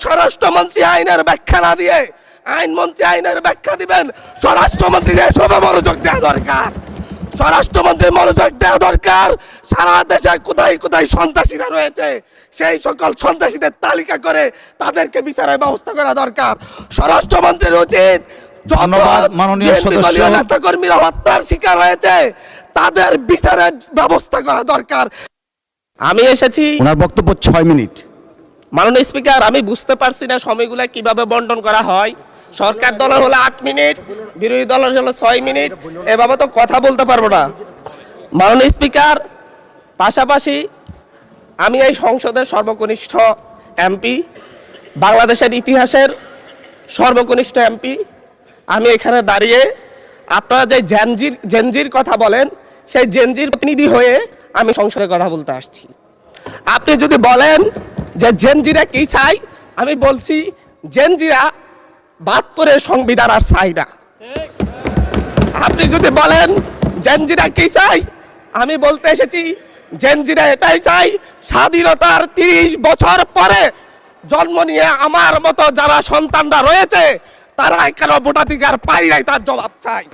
স্বরাষ্ট্রমন্ত্রী আইনের ব্যাখ্যা না দিয়ে আইনমন্ত্রী আইনের ব্যাখ্যা দিবেন। স্বরাষ্ট্রমন্ত্রীর এসবে মনোযোগ দেওয়া দরকার। স্বরাষ্ট্রমন্ত্রীর মনোযোগ দেওয়া দরকার। সারা দেশে কোথায় কোথায় সন্ত্রাসীরা রয়েছে সেই সকল সন্ত্রাসীদের তালিকা করে তাদেরকে বিচারের ব্যবস্থা করা দরকার। স্বরাষ্ট্রমন্ত্রীর উচিত ধন্যবাদ মাননীয় সদস্য। নেতাকর্মীরা হত্যার শিকার হয়েছে তাদের বিচারের ব্যবস্থা করা দরকার। আমি এসেছি, ওনার বক্তব্য 6 মিনিট। মাননীয় স্পিকার, আমি বুঝতে পারছি না সময়গুলো কিভাবে বন্টন করা হয়। সরকার দলের হলো 8 মিনিট, বিরোধী দলের হলো 6 মিনিট, এভাবে তো কথা বলতে পারবো না। মাননীয় স্পিকার, পাশাপাশি আমি এই সংসদের সর্বকনিষ্ঠ এমপি, বাংলাদেশের ইতিহাসের সর্বকনিষ্ঠ এমপি। আমি এখানে দাঁড়িয়ে আপনারা যে জেনজির কথা বলেন সেই জেনজির প্রতিনিধি হয়ে আমি সংসদে কথা বলতে আসছি। আপনি যদি বলেন যে জেনজিরা কি চাই, আমি বলছি জেনজিরা 72-এর সংবিধান আর চাই না। আপনি যদি বলেন জেনজিরা কি চাই, আমি বলতে এসেছি জেনজিরা এটাই চাই স্বাধীনতার 30 বছর পরে জন্ম নিয়ে আমার মতো যারা সন্তানরা রয়েছে তারা কেন ভোটাধিকার পাই নাই তার জবাব চাই।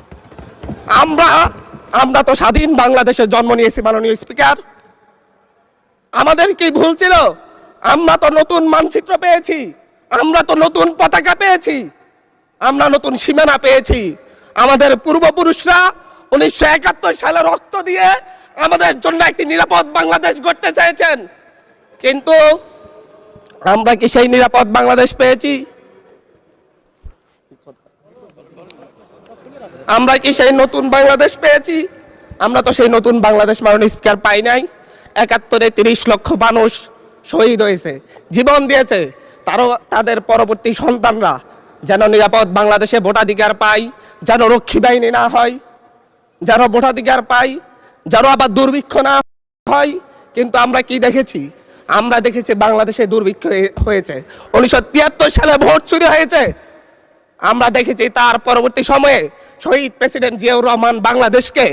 আমরা তো স্বাধীন বাংলাদেশে জন্ম নিয়েছি মাননীয় স্পিকার। আমাদের কি ভুল ছিল? আমরা তো নতুন মানচিত্র পেয়েছি, আমরা তো নতুন পতাকা পেয়েছি, আমরা নতুন সীমানা পেয়েছি। আমাদের পূর্বপুরুষরা 1971 সালে রক্ত দিয়ে আমাদের জন্য একটি নিরাপদ বাংলাদেশ গড়তে চেয়েছেন, কিন্তু আমরা কি সেই নিরাপদ বাংলাদেশ পেয়েছি? আমরা কি সেই নতুন বাংলাদেশ পেয়েছি? আমরা তো সেই নতুন বাংলাদেশ মাননীয় স্পিকার পাই নাই। 71-এ 30 লক্ষ মানুষ শহীদ হয়েছে, জীবন দিয়েছে, তাদের পরবর্তী সন্তানরা যেন নিরাপদ বাংলাদেশে ভোটাধিকার পায়, যেন রক্ষী বাহিনী না হয়, যেন ভোটাধিকার পায়, যেন আবার দুর্ভিক্ষ না হয়। কিন্তু আমরা কি দেখেছি? আমরা দেখেছি বাংলাদেশে দুর্ভিক্ষ হয়েছে। 1973 সালে ভোট চুরি হয়েছে। আমরা দেখেছি তার পরবর্তী সময়ে শহীদ প্রেসিডেন্ট জিয়াউর রহমান বাংলাদেশকে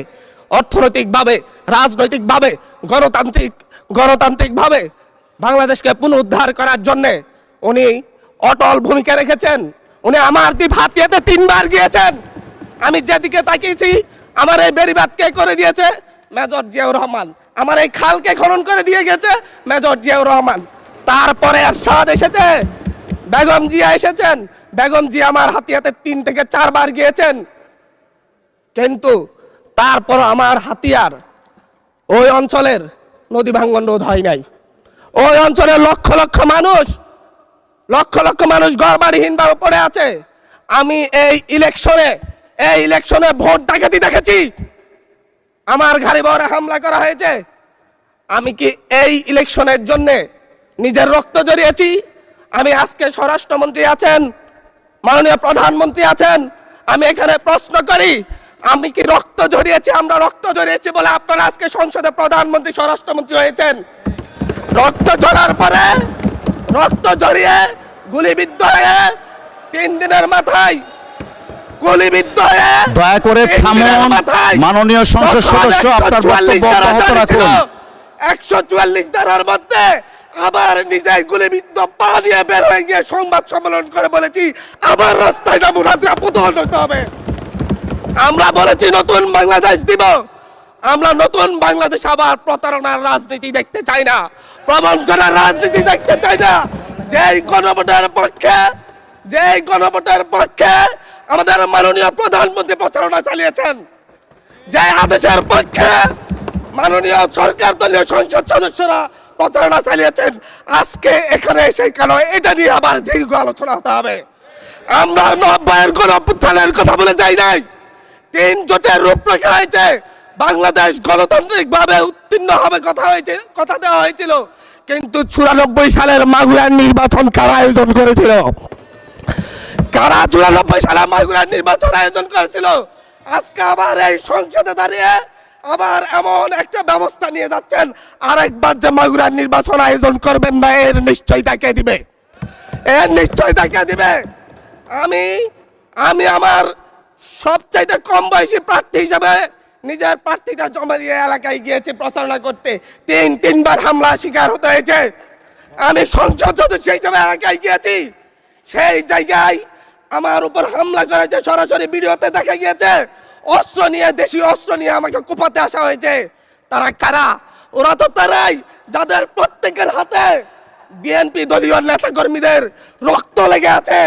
অর্থনৈতিকভাবে, রাজনৈতিকভাবে, গণতান্ত্রিকভাবে বাংলাদেশকে পুনরুদ্ধার করার জন্য উনি অটল ভূমিকা রেখেছেন। উনি আমার দ্বীপ হাতিয়াতে 3 বার গিয়েছেন। আমি যেদিকে তাকিয়েছি, আমার এই বেড়িবাঁধ কে করে দিয়েছে? মেজর জিয়াউর রহমান। আমার এই খালকে খনন করে দিয়ে গেছে মেজর জিয়াউর রহমান। তারপরে এরশাদ এসেছে, বেগম জিয়া এসেছেন। বেগম জিয়া আমার হাতিয়াতে 3 থেকে 4 বার গিয়েছেন, কিন্তু তারপর আমার হাতিয়ার ওই অঞ্চলের নদী ভাঙ্গন রোধ হয় নাই। ওই অঞ্চলের লক্ষ লক্ষ মানুষ ঘরবাড়িহীন ভাবে পড়ে আছে। আমি এই ইলেকশনে ভোট ডাকাতি দেখেছি। আমার গাড়ি বহরে হামলা করা হয়েছে। আমি কি এই ইলেকশনের জন্য নিজের রক্ত জড়িয়েছি? আমি আজকে স্বরাষ্ট্রমন্ত্রী আছেন, মাননীয় প্রধানমন্ত্রী আছেন, আমি এখানে প্রশ্ন করি, আমি কি রক্ত জড়িয়েছি? আমরা রক্ত জড়িয়েছি বলে আপনারা আজকে সংসদে প্রধানমন্ত্রী, স্বরাষ্ট্রমন্ত্রী হয়েছেন। রক্ত ঝরার পরে, রক্ত জড়িয়ে গুলিবিদ্ধ হয়ে 3 দিনের মাথায় গুলিবিদ্ধ হয়ে, দয়া করে থামুন মাননীয় সংসদ সদস্য, আপনার বক্তব্য অব্যাহত রাখুন। 144 ধারার মধ্যে আবার নিজে গুলিবিদ্ধ পা নিয়ে বের হয়ে গিয়ে সংবাদ সম্মেলন করে বলেছি আবার রাস্তায় নামুন, হাসিনা পতন হতে হবে। আমরা বলেছি নতুন বাংলাদেশ দিব। আমরা নতুন বাংলাদেশ আবার প্রতারণার রাজনীতি দেখতে চাই না, প্রবঞ্চনার রাজনীতি দেখতে চাই না। যেই গণভোটের পক্ষে আমাদের মাননীয় প্রধানমন্ত্রী প্রচারণা চালিয়েছেন, যে আদেশের পক্ষে মাননীয় সরকার দলীয় সংসদ সদস্যরা প্রচারণা চালিয়েছেন, আজকে এখানে সেই কেন এটা নিয়ে আবার দীর্ঘ আলোচনা হতে হবে। আমরা 90-এর গণঅভ্যুত্থানের কথা বলে যাই নাই। 3 জোটের রূপরেখা হয়েছে, বাংলাদেশ গণতান্ত্রিক ভাবে উত্তীর্ণ হবে কথা দেওয়া হয়েছিল, কিন্তু 94 সালের মাগুরার নির্বাচন কারা আয়োজন করেছিল? কারা 94 সালে মাগুরার নির্বাচন আয়োজন করেছিল? আজকে আবার এই সংসদে দাঁড়িয়ে আবার এমন একটা ব্যবস্থা নিয়ে যাচ্ছেন, আরেকবার যে মাগুরার নির্বাচন আয়োজন করবেন না, এর নিশ্চয়তা কে দিবে? এর নিশ্চয়তা কে দিবে? আমি আমার সবচাইতে কম বয়সী প্রার্থী হিসেবে নিজের প্রার্থীটা জমা দিয়ে এলাকায় গিয়েছি প্রচারণা করতে। 3 বার হামলা শিকার হতে হয়েছে। আমি সংসদ সদস্য হিসেবে এলাকায় গিয়েছি, সেই জায়গায় আমার উপর হামলা করেছে, সরাসরি ভিডিওতে দেখা গিয়েছে। অস্ত্র নিয়ে, দেশীয় অস্ত্র নিয়ে আমাকে কোপাতে আসা হয়েছে। তারা কারা? ওরা তো তারাই যাদের প্রত্যেকের হাতে বিএনপি দলীয় নেতা কর্মীদের রক্ত লেগে আছে,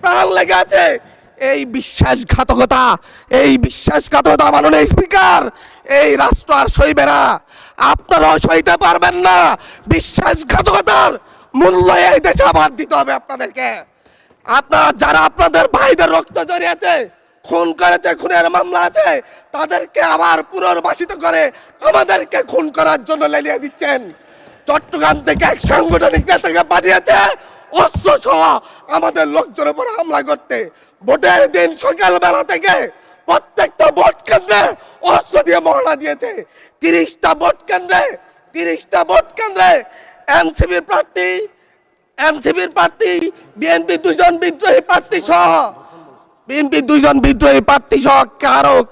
প্রাণ লেগে আছে। এই বিশ্বাসঘাতকতা, এই বিশ্বাসঘাতকতা মাননীয় স্পিকার, এই রাষ্ট্র আর সইবে না, আপনারাও সইতে পারবেন না। বিশ্বাসঘাতকতার মূল্য এই দেশে আবার দিতে হবে আপনাদেরকে। আপনারা যারা আপনাদের ভাইদের রক্ত জড়িয়েছে, খুন করেছে, খুনের মামলা আছে, তাদেরকে আবার পুনর্বাসিত করে আমাদেরকে খুন করার জন্য লেলিয়ে দিচ্ছেন। চট্টগ্রাম থেকে এক সাংগঠনিক নেতাকে পাঠিয়েছে অস্ত্র সহ আমাদের লোকজনের উপর হামলা করতে। ভোটের দিন সকালবেলা থেকে প্রত্যেকটা ভোট কেন্দ্রে অস্ত্র দিয়ে মহড়া দিয়েছে। 30টা ভোট কেন্দ্রে এনসিপির প্রার্থী, বিএনপি দুজন বিদ্রোহী প্রার্থী সহ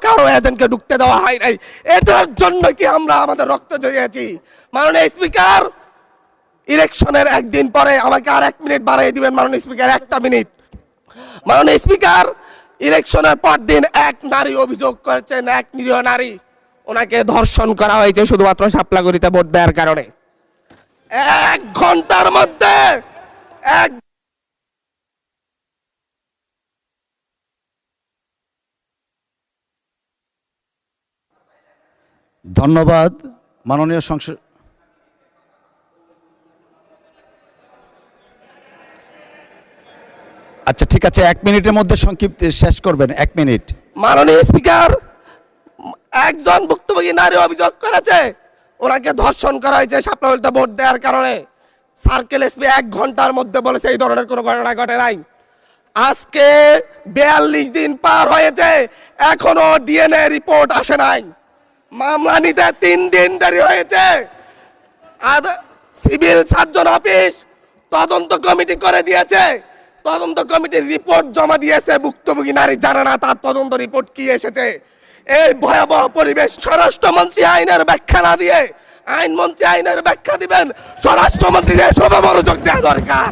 কারো এজেন্টকে ঢুকতে দেওয়া হয় নাই। এটার জন্য কি আমরা আমাদের রক্ত জড়িয়েছি? মাননীয় স্পিকার, ইলেকশনের একদিন পরে আমাকে আর 1 মিনিট বাড়িয়ে দিবেন মাননীয় স্পিকার, 1টা মিনিট। মাননীয় স্পিকার, ইলেকশনের পর দিন এক নারী অভিযোগ করেছেন, এক নিরীহ নারী, ওনাকে ধর্ষণ করা হয়েছে শুধুমাত্র শাপলাগড়িতে ভোট দেওয়ার কারণে। 1 ঘন্টার মধ্যে ধন্যবাদ মাননীয় সংসদ। আচ্ছা ঠিক আছে, 1 মিনিটের মধ্যে সংক্ষিপ্ত শেষ করবেন, 1 মিনিট। মাননীয় স্পিকার, একজন ভুক্তভোগী নারী অভিযোগ করেছে ওনাকে ধর্ষণ করা হয়েছে শাপলাগড়িতে ভোট দেওয়ার কারণে। সার্কেল এসপি 1 ঘন্টার মধ্যে বলেছে এই ধরনের কোনো ঘটনা ঘটে নাই। আজকে 42 দিন পার হয়েছে, এখনো ডিএনএ রিপোর্ট আসে নাই। মামলা নিতে 3 দিন দেরি হয়েছে। সিভিল সার্জন অফিস তদন্ত কমিটি করে দিয়েছে, তদন্ত কমিটির রিপোর্ট জমা দিয়েছে। ভুক্তভোগী নারী জানে না তার তদন্ত রিপোর্ট কি এসেছে। এই ভয়াবহ পরিবেশ, স্বরাষ্ট্রমন্ত্রী আইনের ব্যাখ্যা না দিয়ে আইনমন্ত্রী আইনের ব্যাখ্যা দিবেন, স্বরাষ্ট্রমন্ত্রীর এসবে মনোযোগ দেওয়া দরকার।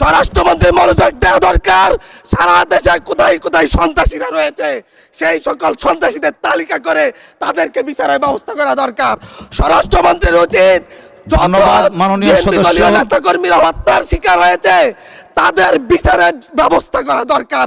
স্বরাষ্ট্রমন্ত্রীর মনোযোগ দেওয়া দরকার। সারা দেশে কোথায় কোথায় সন্ত্রাসীরা রয়েছে সেই সকল সন্ত্রাসীদের তালিকা করে তাদেরকে বিচারের ব্যবস্থা করা দরকার। স্বরাষ্ট্রমন্ত্রীর উচিত ধন্যবাদ মাননীয় সদস্য। নেতা কর্মীরা হত্যার শিকার হয়েছে তাদের বিচারের ব্যবস্থা করা দরকার।